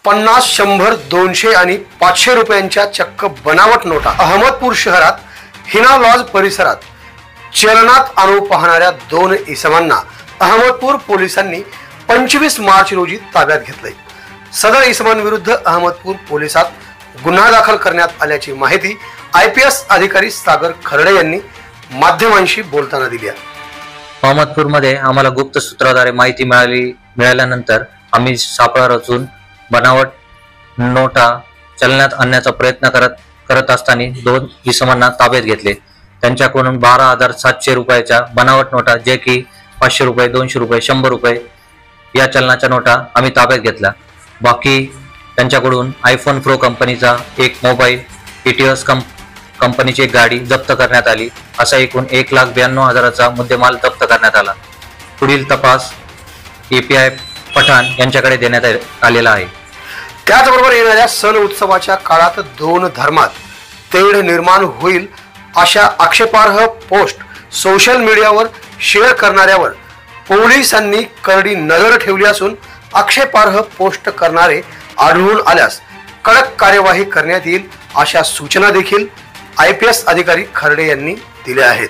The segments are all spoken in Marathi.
50, 100, 200 आणि 500 रुपयांच्या चक्क बनावट नोटा अहमदपूर शहरात हिना लॉज परिसरात चलनात आणू पाहणाऱ्या 2 इसमांना अहमदपूर पोलिसांनी 25 मार्च रोजी ताब्यात घेतले। सदर इसमांविरुद्ध अहमदपूर पोलिसात गुन्हा दाखल करण्यात आल्याची माहिती IPS अधिकारी सागर खर्डे यांनी माध्यमांशी बोलताना दिली आहे। अहमदपूरमध्ये आम्हाला गुप्त सूत्राद्वारे माहिती मिळाल्यानंतर आम्ही सापळा रचून बनावट नोटा चलनात आणण्याचा प्रयत्न करत असताना 2 इसमांना ताब्यात घेतले। त्यांच्याकडून 12,700 रुपयाच्या बनावट नोटा, जे की 500 रुपये, 200 रुपये, 100 रुपये या चलनाच्या नोटा आम्ही ताब्यात घेतल्या। बाकी त्यांच्याकडून iPhone Pro कंपनीचा एक मोबाईल, TTS कंपनीची एक गाडी जप्त करण्यात आली। असा एकूण 1,92,000चा मुद्देमाल जप्त करण्यात आला। पुढील तपास API पठाण यांच्याकडे देण्यात आलेला आहे। त्याचबरोबर येणाऱ्या सण उत्सवाच्या काळात 2 धर्मात तेढ निर्माण होईल अशा आक्षेपार्ह पोस्ट सोशल मीडियावर शेअर करणाऱ्यावर पोलिसांनी करडी नजर ठेवली असून आक्षेपार्ह पोस्ट करणारे आढळून आल्यास कडक कार्यवाही करण्यात येईल अशा सूचना देखील IPS अधिकारी खर्डे यांनी दिल्या आहेत।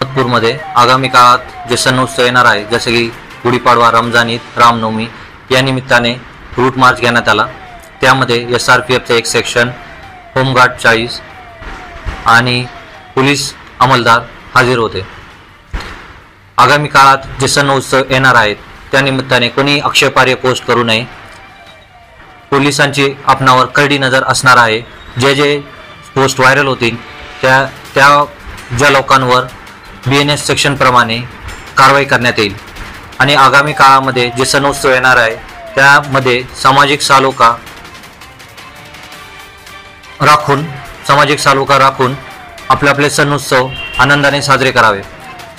अहमदपूरमध्ये आगामी काळात जे सण उत्सव येणार आहे, जसे की गुढीपाडवा, रमजान ईद, रामनवमी या निमित्ताने रूट मार्च घेण्यात आला। त्यामध्ये SRPFचे एक सेक्शन, होमगार्ड 40 आणि पोलीस अंमलदार हजर होते। आगामी काळात जे सण उत्सव येणार आहेत त्या निमित्ताने कोणी आक्षेपार्ह पोस्ट करू नये। पोलिसांची आपणावर करडी नजर असणार आहे। जे पोस्ट व्हायरल होतील त्या लोकांवर BNS सेक्शन प्रमाणे कारवाई करण्यात येईल। आणि आगामी काळामध्ये जे सण उत्सव येणार आहे त्यामध्ये सामाजिक सलोखा राखून आपले सण उत्सव आनंदाने साजरे करावे।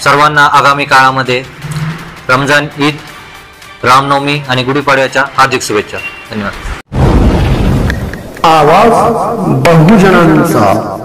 सर्वांना आगामी काळामध्ये रमजान ईद, रामनवमी आणि गुढीपाडव्याच्या हार्दिक शुभेच्छा। धन्यवाद। आवाज बहुजनांचा।